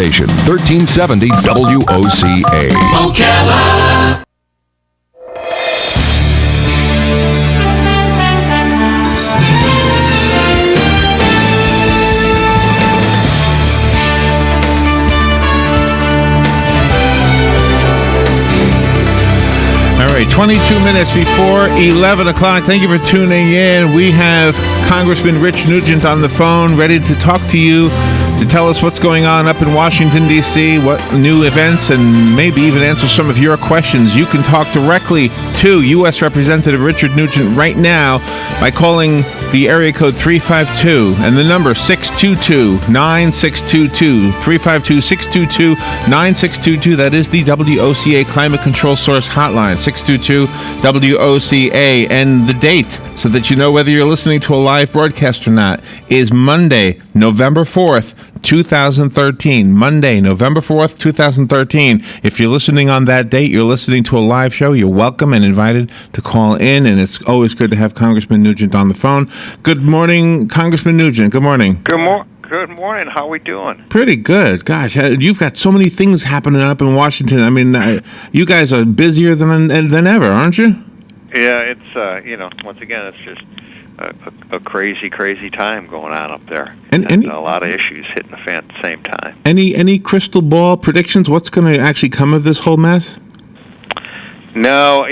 station, 1370 WOCA. WOCA. All right, 22 minutes before 11 o'clock. Thank you for tuning in. We have Congressman Rich Nugent on the phone, ready to talk to you, to tell us what's going on up in Washington, D.C., what new events, and maybe even answer some of your questions. You can talk directly to U.S. Representative Richard Nugent right now by calling the area code 352 and the number 622-9622, 352-622-9622. That is the WOCA Climate Control Source Hotline, 622-WOCA. And the date, so that you know whether you're listening to a live broadcast or not, is Monday, November 4th, 2013. Monday, November 4th, 2013. If you're listening on that date, you're listening to a live show, you're welcome and invited to call in, and it's always good to have Congressman Nugent on the phone. Good morning, Congressman Nugent. Good morning. Good morning. How we doing? Pretty good. Gosh, you've got so many things happening up in Washington. I mean, you guys are busier than ever, aren't you? Yeah, it's, once again, it's just a crazy time going on up there. And a lot of issues hitting the fan at the same time. Any crystal ball predictions? What's going to actually come of this whole mess? No,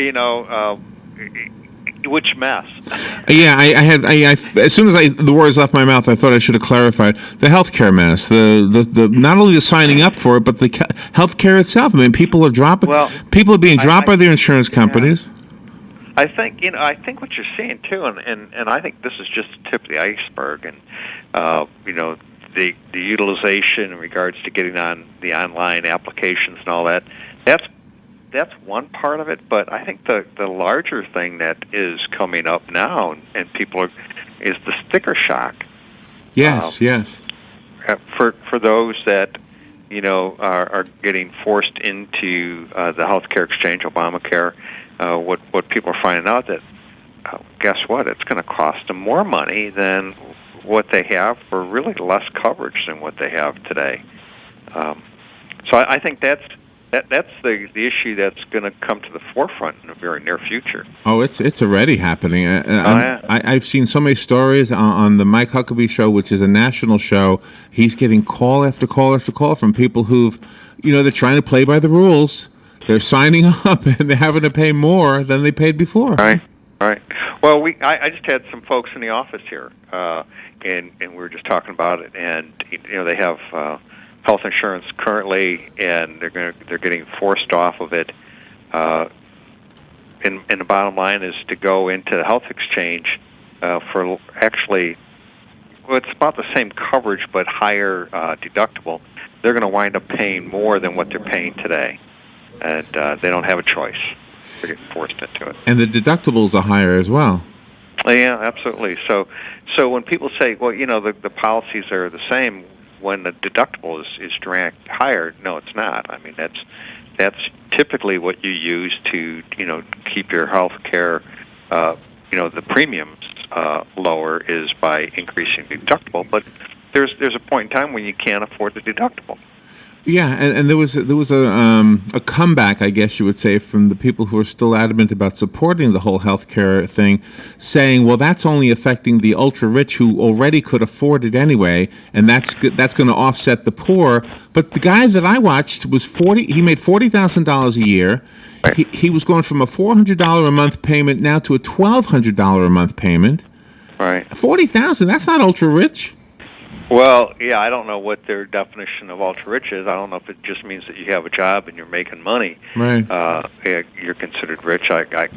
which mess? Yeah, I as soon as the words left my mouth, I thought I should have clarified the healthcare mess. The not only the signing up for it, but the healthcare itself. I mean, people are dropping. Well, people are being dropped by their insurance companies. Yeah. I think what you're seeing too, and I think this is just the tip of the iceberg, and the utilization in regards to getting on the online applications and all that. That's one part of it, but I think the larger thing that is coming up now, and people is the sticker shock. Yes. For those that are getting forced into the healthcare exchange, Obamacare. What people are finding out that guess what? It's going to cost them more money than what they have for really less coverage than what they have today. So I think that's the issue that's going to come to the forefront in the very near future. Oh, it's already happening. I've seen so many stories on the Mike Huckabee show, which is a national show. He's getting call after call after call from people who've, they're trying to play by the rules. They're signing up and they're having to pay more than they paid before. Right. Well, I just had some folks in the office here, and we were just talking about it. And they have health insurance currently, and they're getting forced off of it. And the bottom line is to go into the health exchange for actually, it's about the same coverage but higher deductible. They're going to wind up paying more than what they're paying today. And they don't have a choice. They're getting forced into it. And the deductibles are higher as well. Yeah, absolutely. So when people say, well, the policies are the same when the deductible is dragged higher, no, it's not. I mean, that's typically what you use to, keep your health care, the premiums lower is by increasing the deductible. But there's a point in time when you can't afford the deductible. Yeah, and there was a comeback, I guess you would say, from the people who are still adamant about supporting the whole healthcare thing, saying, well, that's only affecting the ultra-rich who already could afford it anyway, and that's going to offset the poor. But the guy that I watched was he made $40,000 a year. Right. He was going from a $400 a month payment now to a $1,200 a month payment. Right. $40,000, that's not ultra-rich. Well, yeah, I don't know what their definition of ultra-rich is. I don't know if it just means that you have a job and you're making money. Right. You're considered rich. I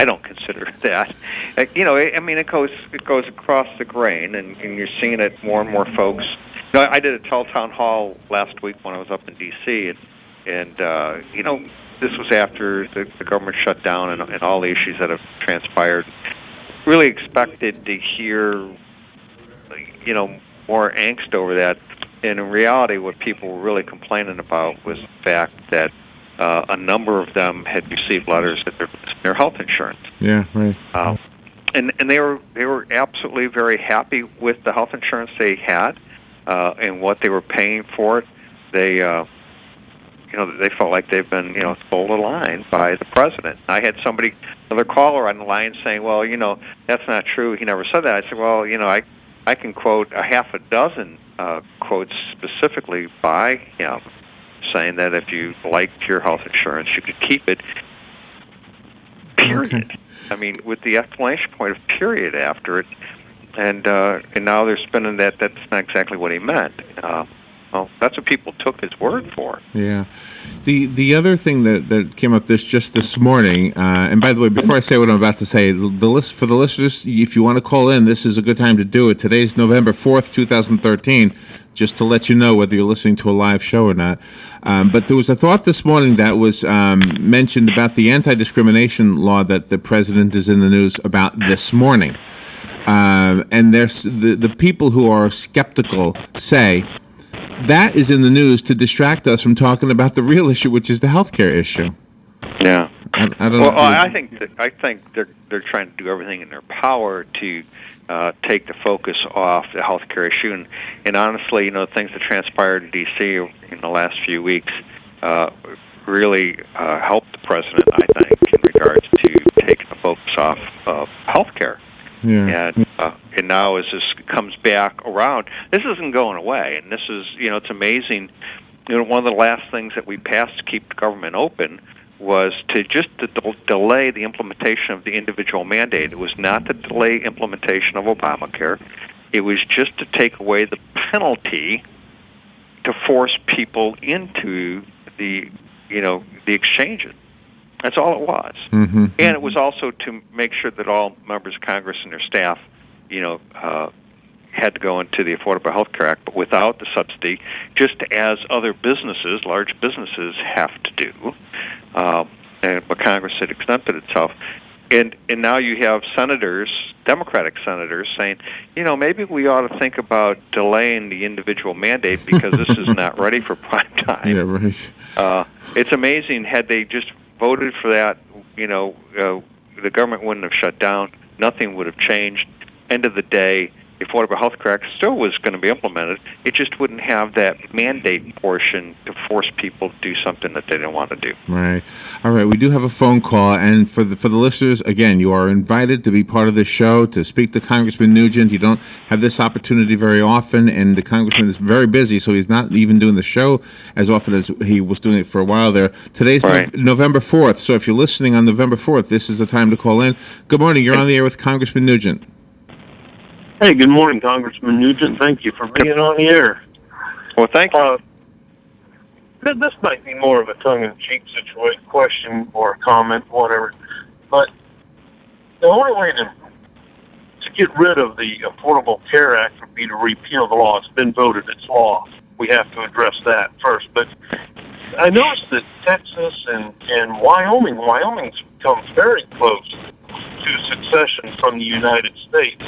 don't consider that. I mean, it goes across the grain, and you're seeing it more and more folks. I did a town hall last week when I was up in D.C., and this was after the government shut down and all the issues that have transpired. Really expected to hear more angst over that. And in reality, what people were really complaining about was the fact that a number of them had received letters that their health insurance. Yeah, right. And they were absolutely very happy with the health insurance they had. and what they were paying for it, they they felt like they've been sold a line by the president. I had another caller on the line saying, well, that's not true. He never said that. I said, well, I can quote a half a dozen quotes specifically by him saying that if you liked your health insurance, you could keep it. Period. Okay. I mean, with the exclamation point of period after it, and now they're spinning that's not exactly what he meant. Well, that's what people took his word for. Yeah. The other thing that came up just this morning, and by the way, before I say what I'm about to say, the list for the listeners, if you want to call in, this is a good time to do it. Today's November 4th, 2013, just to let you know whether you're listening to a live show or not. But there was a thought this morning that was mentioned about the anti-discrimination law that the president is in the news about this morning. And there's the people who are skeptical say that is in the news to distract us from talking about the real issue, which is the healthcare issue. Yeah. I don't know. Well, I think they're trying to do everything in their power to take the focus off the healthcare issue, and honestly, things that transpired in D.C. in the last few weeks really helped the president, I think, in regards to taking the focus off of healthcare. Yeah. And now as this comes back around, this isn't going away, and this is, it's amazing. One of the last things that we passed to keep the government open was to delay the implementation of the individual mandate. It was not to delay implementation of Obamacare. It was just to take away the penalty to force people into the exchanges. That's all it was. Mm-hmm. And it was also to make sure that all members of Congress and their staff, had to go into the Affordable Health Care Act, but without the subsidy, just as other businesses, large businesses, have to do. But Congress had exempted itself. And now you have senators, Democratic senators, saying, maybe we ought to think about delaying the individual mandate because this is not ready for prime time. Yeah, right. It's amazing. Had they just voted for that, the government wouldn't have shut down. Nothing would have changed. End of the day, the Affordable Health Care Act still was going to be implemented. It just wouldn't have that mandate portion to force people to do something that they didn't want to do. Right. All right. We do have a phone call, and for the listeners, again, you are invited to be part of this show to speak to Congressman Nugent. You don't have this opportunity very often, and the congressman is very busy, so he's not even doing the show as often as he was doing it for a while there. Today's right. November 4th, so if you're listening on November 4th, this is the time to call in. Good morning. You're on the air with Congressman Nugent. Hey, good morning, Congressman Nugent. Thank you for being on the air. Well, thank you. This might be more of a tongue-in-cheek question or a comment, whatever. But the only way to get rid of the Affordable Care Act would be to repeal the law. It's been voted. It's law. We have to address that first. But I noticed that Texas and Wyoming's come very close to succession from the United States.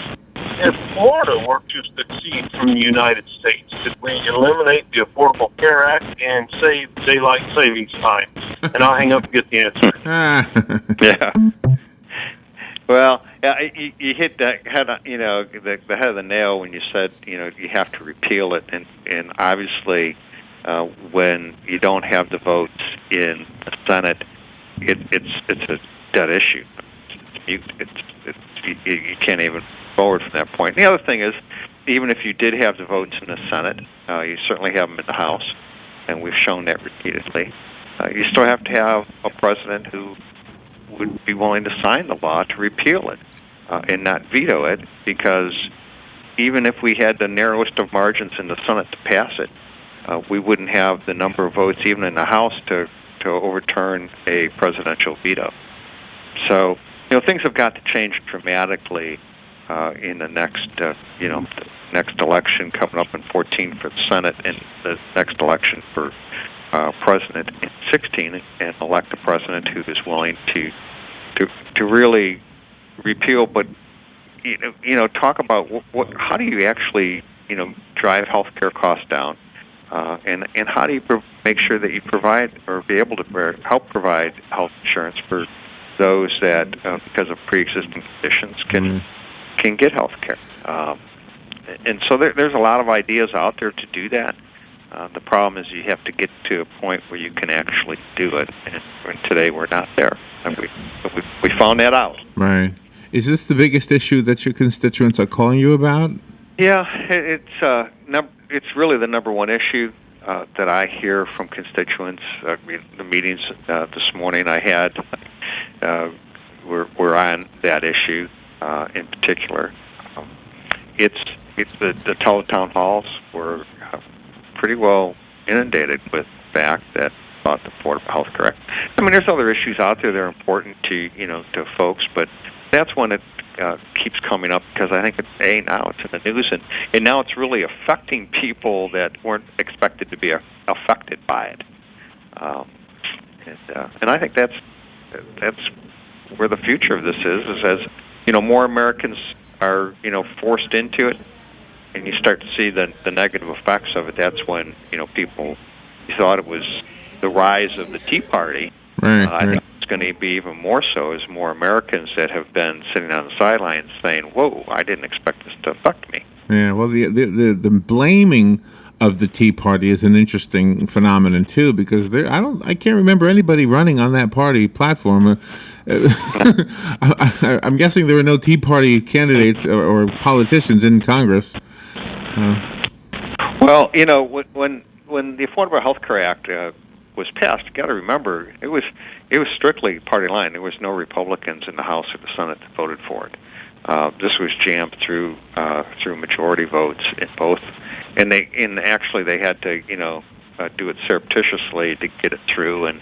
If Florida were to succeed from the United States, could we eliminate the Affordable Care Act and save daylight savings time? And I'll hang up and get the answer. Yeah. Well, you hit that head, the head of the nail when you said, you have to repeal it, and obviously, when you don't have the votes in the Senate, it's a dead issue. You can't even forward from that point. The other thing is, even if you did have the votes in the Senate, you certainly have them in the House, and we've shown that repeatedly. You still have to have a president who would be willing to sign the law to repeal it and not veto it, because even if we had the narrowest of margins in the Senate to pass it, we wouldn't have the number of votes even in the House to overturn a presidential veto. So, things have got to change dramatically in the next, the next election coming up in 14 for the Senate, and the next election for president in 16, and elect a president who is willing to really repeal. But talk about how do you actually drive healthcare costs down, and how do you make sure that you provide or be able to help provide health insurance for those that because of pre-existing conditions can get health care. and so there's a lot of ideas out there to do that. The problem is you have to get to a point where you can actually do it, and today we're not there. And we found that out. Right. Is this the biggest issue that your constituents are calling you about? Yeah, it's really the number one issue that I hear from constituents. The meetings this morning I had were on that issue in particular. It's the town halls were pretty well inundated with the fact that about the Affordable Health Care Act. I mean, there's other issues out there that are important to to folks, but that's one that keeps coming up because I think now it's in the news, and now it's really affecting people that weren't expected to be affected by it. And I think that's where the future of this is as more Americans are forced into it, and you start to see the negative effects of it. That's when people thought it was the rise of the Tea Party. I think it's going to be even more so as more Americans that have been sitting on the sidelines saying, "Whoa, I didn't expect this to affect me." Yeah, well, the blaming of the Tea Party is an interesting phenomenon too, because I can't remember anybody running on that party platform. I'm guessing there were no Tea Party candidates or politicians in Congress. Well, when the Affordable Health Care Act was passed, you got to remember it was strictly party line. There was no Republicans in the House or the Senate that voted for it. This was jammed through majority votes in both, and they had to do it surreptitiously to get it through, and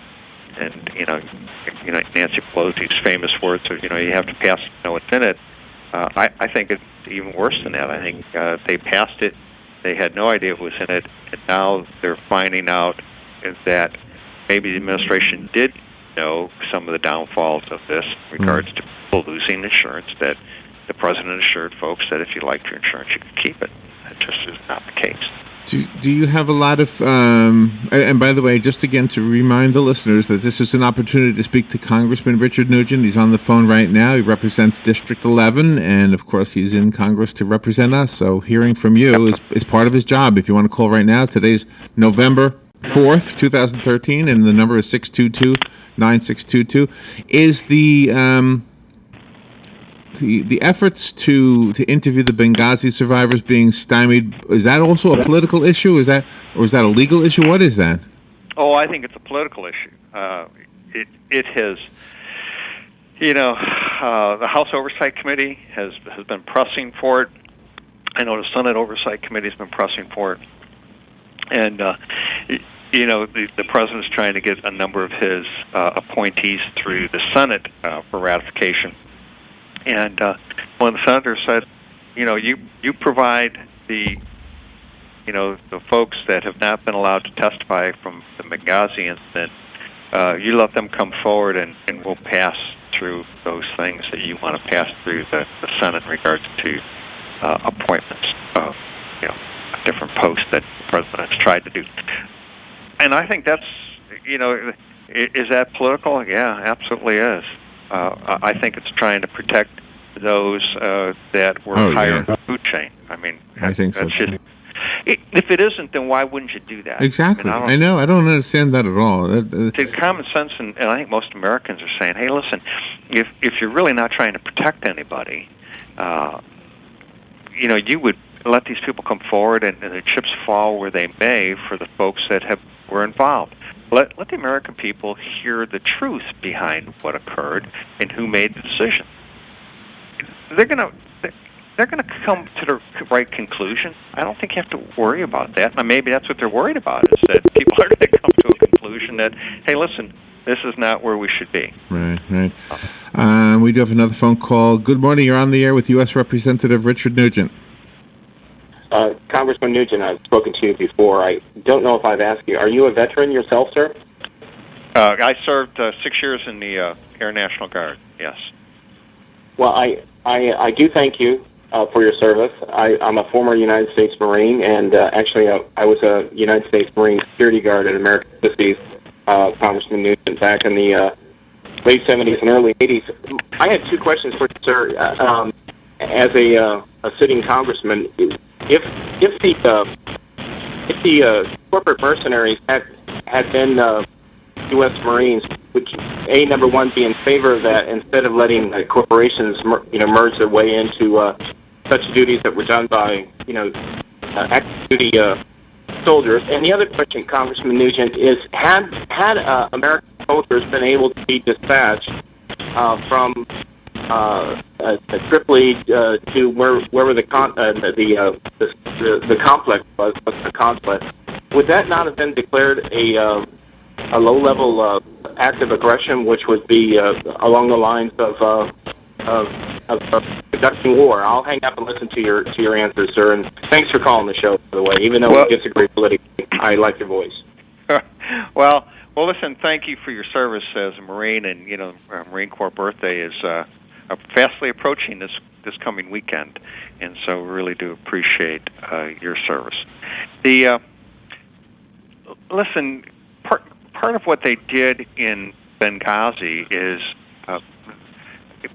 Nancy Pelosi's famous words of you have to pass it to know what's in it. I think it's even worse than that. I think they passed it, they had no idea it was in it, and now they're finding out that maybe the administration did know some of the downfalls of this in regards to people losing insurance, that the president assured folks that if you liked your insurance, you could keep it. That just is not the case. Do you have a lot of, and by the way, just again to remind the listeners that this is an opportunity to speak to Congressman Richard Nugent. He's on the phone right now. He represents District 11, and of course he's in Congress to represent us. So hearing from you is part of his job. If you want to call right now, today's November 4th, 2013, and the number is 622-9622. Is the efforts to interview the Benghazi survivors being stymied, is that also a political issue? Is that a legal issue? What is that? Oh, I think it's a political issue. It has, the House Oversight Committee has been pressing for it. I know the Senate Oversight Committee has been pressing for it, and the president's trying to get a number of his appointees through the Senate for ratification. And one of the senators said, you provide the folks that have not been allowed to testify from the Benghazi incident, you let them come forward and we'll pass through those things that you want to pass through the Senate in regards to appointments of different posts that the president has tried to do. And I think that's, is that political? Yeah, absolutely is. I think it's trying to protect those that were higher in the food chain. I mean, I think so. If it isn't, then why wouldn't you do that? Exactly. I know. I don't understand that at all. It's common sense, and I think most Americans are saying, "Hey, listen, if you're really not trying to protect anybody, you would let these people come forward, and the chips fall where they may for the folks that were involved." Let the American people hear the truth behind what occurred and who made the decision. They're gonna come to the right conclusion. I don't think you have to worry about that. Now, maybe that's what they're worried about, is that people are going to come to a conclusion that, hey, listen, this is not where we should be. Right. We do have another phone call. Good morning. You're on the air with U.S. Representative Richard Nugent. Congressman Nugent, I've spoken to you before. I don't know if I've asked you. Are you a veteran yourself, sir? I served 6 years in the Air National Guard, yes. Well, I do thank you for your service. I'm a former United States Marine, and actually I was a United States Marine security guard at American Embassies, Congressman Nugent, back in the late 70s and early 80s. I had two questions for you, sir. as a sitting congressman, if the corporate mercenaries had been U.S. Marines, would number one, be in favor of that instead of letting corporations merge their way into such duties that were done by active duty soldiers? And the other question, Congressman Nugent, is had American soldiers been able to be dispatched from Tripoli to wherever the complex was, the complex, would that not have been declared a low-level act of aggression, which would be along the lines of conducting war? I'll hang up and listen to your answers, sir. And thanks for calling the show, by the way. Even though we disagree politically, I like your voice. Well, listen. Thank you for your service as a Marine, and Marine Corps birthday is fastly approaching this coming weekend, and so we really do appreciate your service. Listen. Part of what they did in Benghazi is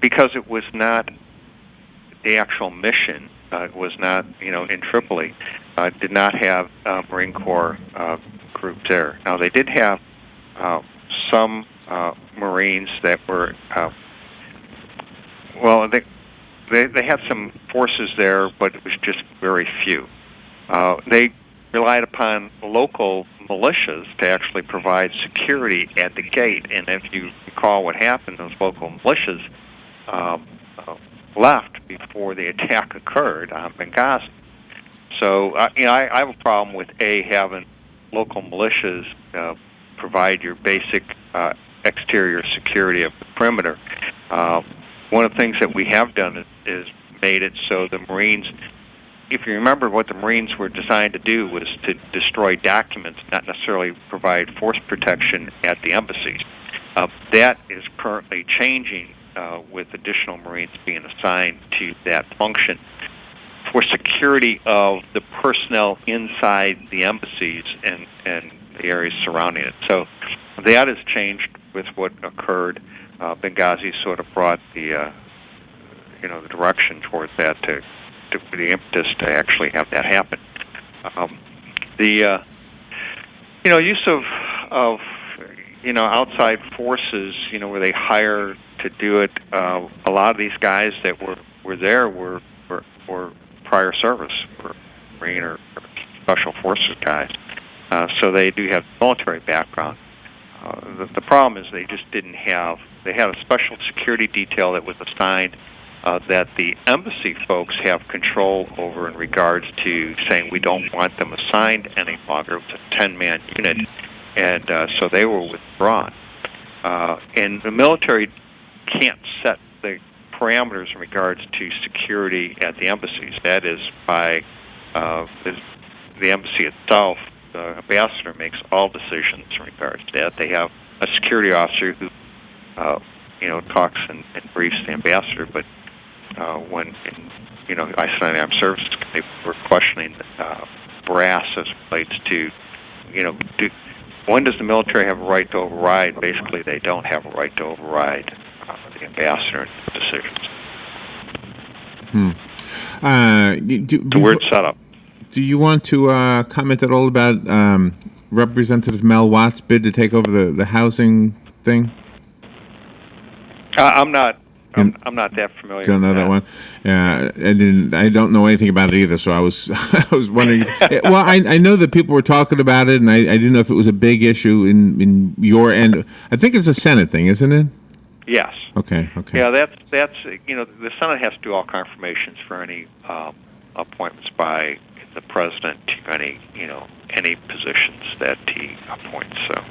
because it was not the actual mission. It was not, in Tripoli. Did not have Marine Corps group there. Now they did have some Marines that were. They had some forces there, but it was just very few. They relied upon local militias to actually provide security at the gate. And if you recall what happened, those local militias left before the attack occurred on Benghazi. So, I have a problem with having local militias provide your basic exterior security of the perimeter. One of the things that we have done is made it so the Marines, if you remember, what the Marines were designed to do was to destroy documents, not necessarily provide force protection at the embassies. That is currently changing with additional Marines being assigned to that function for security of the personnel inside the embassies and the areas surrounding it. So that has changed with what occurred. Benghazi sort of brought the direction towards that to the impetus to actually have that happen. The use of outside forces, where they hire to do it. A lot of these guys that were there were prior service, were Marine or Special Forces guys, so they do have military background. The problem is they just didn't have. They had a special security detail that was assigned that the embassy folks have control over in regards to saying we don't want them assigned any longer. It was a 10-man unit, and so they were withdrawn. And the military can't set the parameters in regards to security at the embassies. That is by the embassy itself. The ambassador makes all decisions in regards to that. They have a security officer who, talks and briefs the ambassador. But when I signed armed services, they were questioning brass as it relates to, when does the military have a right to override? Basically, they don't have a right to override the ambassador and decisions. It's a weird setup. Do you want to comment at all about Representative Mel Watt's bid to take over the housing thing? I'm not that familiar. Don't know that one. Yeah, I don't know anything about it either. So I was wondering. Well, I know that people were talking about it, and I didn't know if it was a big issue in your end. I think it's a Senate thing, isn't it? Yes. Okay. Yeah, that's the Senate has to do all confirmations for any appointments by the president to any positions that he appoints. So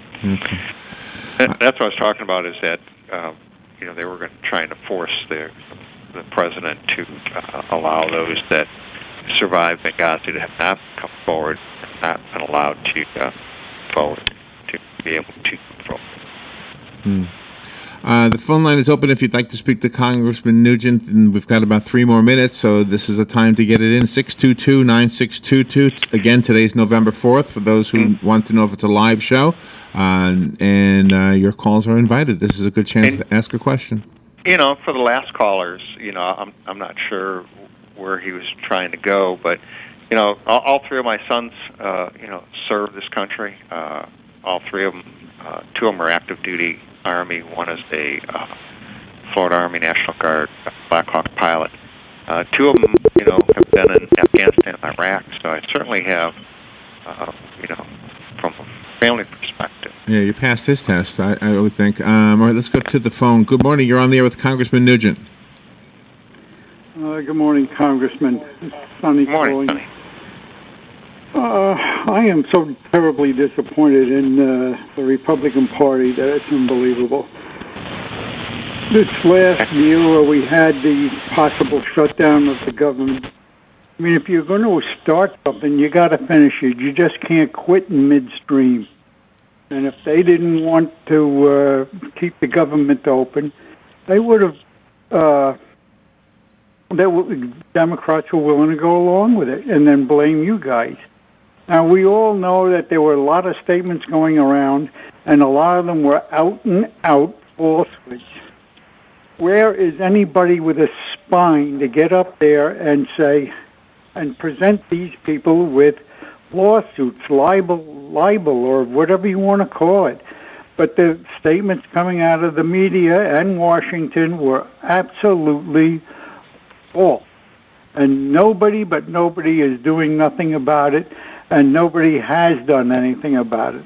that's what I was talking about. Is that they were trying to force the president to allow those that survived Benghazi to have not come forward, and not been allowed to forward to be able to control. The phone line is open if you'd like to speak to Congressman Nugent, and we've got about 3 more minutes, so this is a time to get it in. 622-9622. Again, today's November 4th, for those who want to know if it's a live show, and your calls are invited. This is a good chance to ask a question. For the last callers, I'm not sure where he was trying to go, but all three of my sons, served this country. All three of them, two of them are active duty Army. One is a Florida Army National Guard Black Hawk pilot. Two of them, have been in Afghanistan and Iraq. So I certainly have, from a family perspective. Yeah, you passed his test, I would think. All right, let's go to the phone. Good morning. You're on the air with Congressman Nugent. Good morning, Congressman. Sonny Good morning, calling. Sonny. I am so terribly disappointed in the Republican Party that it's unbelievable. This last year where we had the possible shutdown of the government, I mean, if you're going to start something, you got to finish it. You just can't quit in midstream. And if they didn't want to keep the government open, they would have. Democrats were willing to go along with it and then blame you guys. Now, we all know that there were a lot of statements going around, and a lot of them were out-and-out falsehoods. Where is anybody with a spine to get up there and say, and present these people with lawsuits, libel, or whatever you want to call it? But the statements coming out of the media and Washington were absolutely false. And nobody is doing nothing about it, and nobody has done anything about it.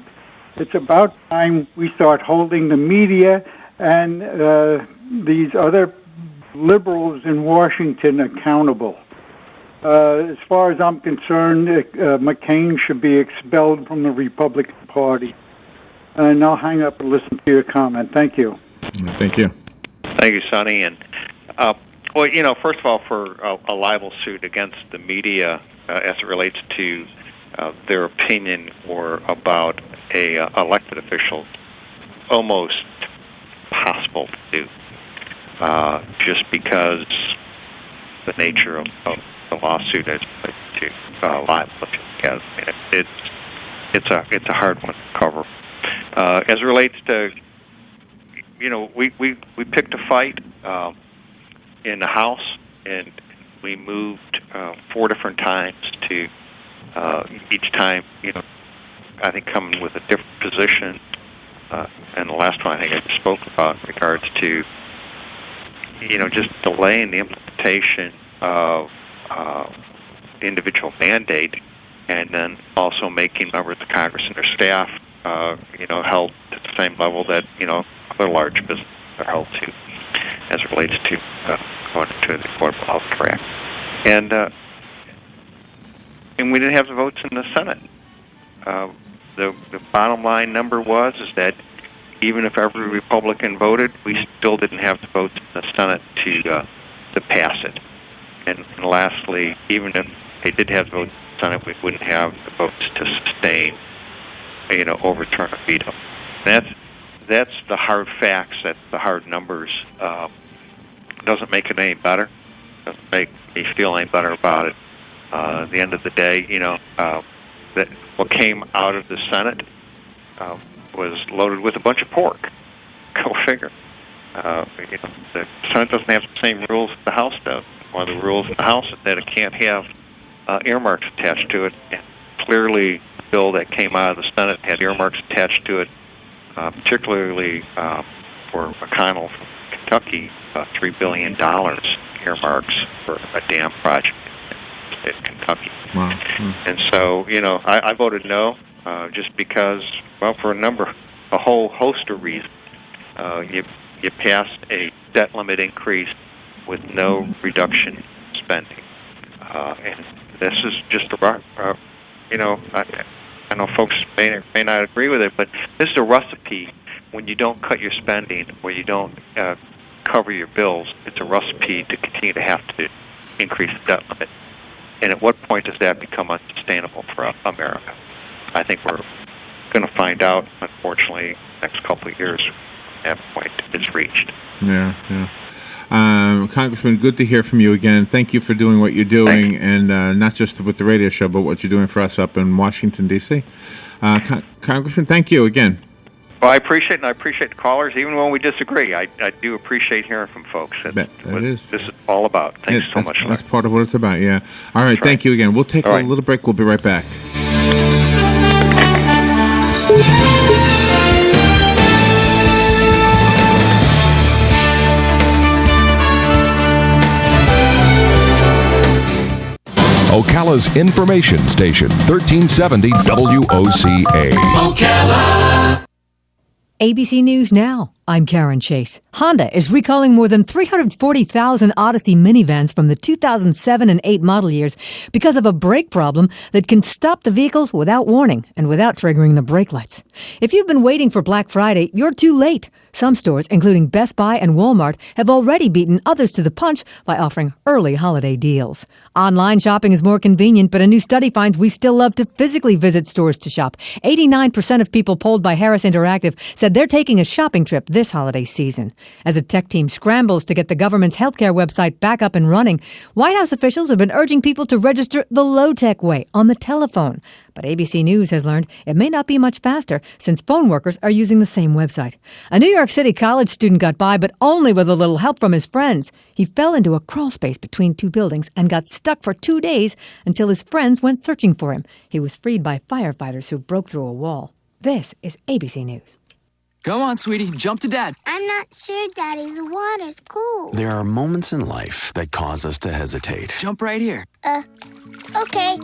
It's about time we start holding the media and these other liberals in Washington accountable. As far as I'm concerned, McCain should be expelled from the Republican Party. And I'll hang up and listen to your comment. Thank you. Thank you. Thank you, Sonny. And first of all, for a libel suit against the media as it relates to their opinion or about a elected official, almost impossible to do, just because the nature of the lawsuit as relates to libel. Because it's a hard one to cover. As it relates to, we picked a fight in the House, and we moved 4 different times to each time, I think coming with a different position. And the last one I think I just spoke about in regards to, just delaying the implementation of the individual mandate, and then also making members of Congress and their staff, held at the same level that, other large businesses are held to, as it relates to going to the Affordable Health Care Act. And we didn't have the votes in the Senate. The bottom line number is that even if every Republican voted, we still didn't have the votes in the Senate to pass it. And lastly, even if they did have the votes in the Senate, we wouldn't have the votes to sustain, overturn a veto. That's the hard facts. That's the hard numbers. Doesn't make it any better. Doesn't make me feel any better about it. At the end of the day, that what came out of the Senate was loaded with a bunch of pork. Go figure. The Senate doesn't have the same rules that the House does. One of the rules in the House is that it can't have earmarks attached to it. And clearly, the bill that came out of the Senate had earmarks attached to it, particularly for McConnell from Kentucky, $3 billion earmarks for a dam project in Kentucky. Wow. And so, I voted no, just because, for a whole host of reasons. You passed a debt limit increase with no reduction in spending. And this is just I know folks may not agree with it, but this is a recipe. When you don't cut your spending, when you don't cover your bills, it's a recipe to continue to have to increase the debt limit. And at what point does that become unsustainable for America? I think we're going to find out, unfortunately, next couple of years, that point is reached. Yeah. Congressman, good to hear from you again. Thank you for doing what you're doing, and not just with the radio show, but what you're doing for us up in Washington, D.C. Congressman, thank you again. Well, I appreciate the callers, even when we disagree. I do appreciate hearing from folks. That's what this is all about. Thanks so much, Larry. That's part of what it's about, yeah. All right, thank you again. We'll take a little break. We'll be right back. Ocala's information station, 1370 WOCA. Ocala. ABC News Now. I'm Karen Chase. Honda is recalling more than 340,000 Odyssey minivans from the 2007 and 8 model years because of a brake problem that can stop the vehicles without warning and without triggering the brake lights. If you've been waiting for Black Friday, you're too late. Some stores, including Best Buy and Walmart, have already beaten others to the punch by offering early holiday deals. Online shopping is more convenient, but a new study finds we still love to physically visit stores to shop. 89% of people polled by Harris Interactive said they're taking a shopping trip this holiday season. As a tech team scrambles to get the government's healthcare website back up and running, White House officials have been urging people to register the low-tech way on the telephone. But ABC News has learned it may not be much faster since phone workers are using the same website. A New York City college student got by, but only with a little help from his friends. He fell into a crawl space between two buildings and got stuck for 2 days until his friends went searching for him. He was freed by firefighters who broke through a wall. This is ABC News. Come on, sweetie, jump to Dad. I'm not sure, Daddy. The water's cool. There are moments in life that cause us to hesitate. Jump right here. Okay.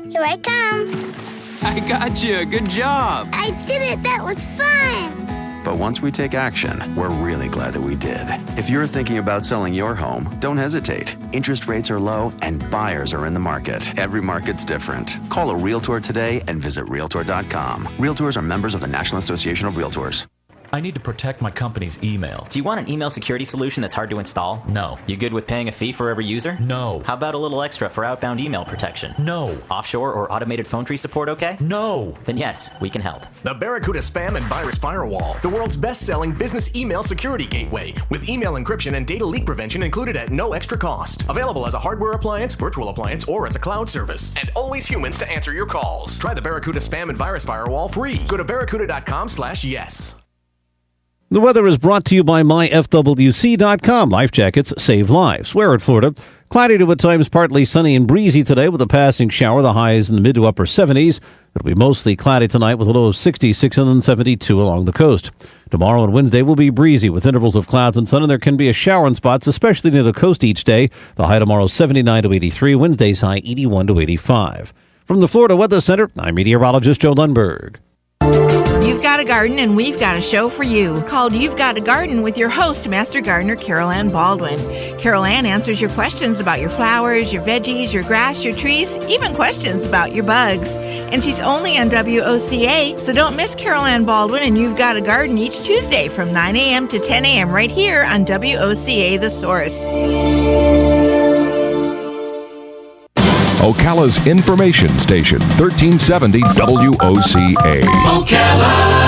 Here I come. I got you. Good job. I did it. That was fun. But once we take action, we're really glad that we did. If you're thinking about selling your home, don't hesitate. Interest rates are low and buyers are in the market. Every market's different. Call a Realtor today and visit Realtor.com. Realtors are members of the National Association of Realtors. I need to protect my company's email. Do you want an email security solution that's hard to install? No. You good with paying a fee for every user? No. How about a little extra for outbound email protection? No. Offshore or automated phone tree support okay? No. Then yes, we can help. The Barracuda Spam and Virus Firewall, the world's best-selling business email security gateway, with email encryption and data leak prevention included at no extra cost. Available as a hardware appliance, virtual appliance, or as a cloud service. And always humans to answer your calls. Try the Barracuda Spam and Virus Firewall free. Go to barracuda.com/yes. The weather is brought to you by myfwc.com. Life jackets save lives. Where in Florida? Cloudy to at times partly sunny and breezy today with a passing shower. The highs in the mid to upper 70s. It'll be mostly cloudy tonight with a low of 66 and then 72 along the coast. Tomorrow and Wednesday will be breezy with intervals of clouds and sun, and there can be a shower in spots, especially near the coast each day. The high tomorrow 79 to 83. Wednesday's high 81 to 85. From the Florida Weather Center, I'm meteorologist Joe Lundberg. You've got a garden and we've got a show for you called You've Got a Garden with your host, Master Gardener Carol Ann Baldwin. Carol Ann answers your questions about your flowers, your veggies, your grass, your trees, even questions about your bugs. And she's only on WOCA, so don't miss Carol Ann Baldwin and You've Got a Garden each Tuesday from 9 a.m. to 10 a.m. right here on WOCA The Source. Ocala's information station, 1370 WOCA. Ocala.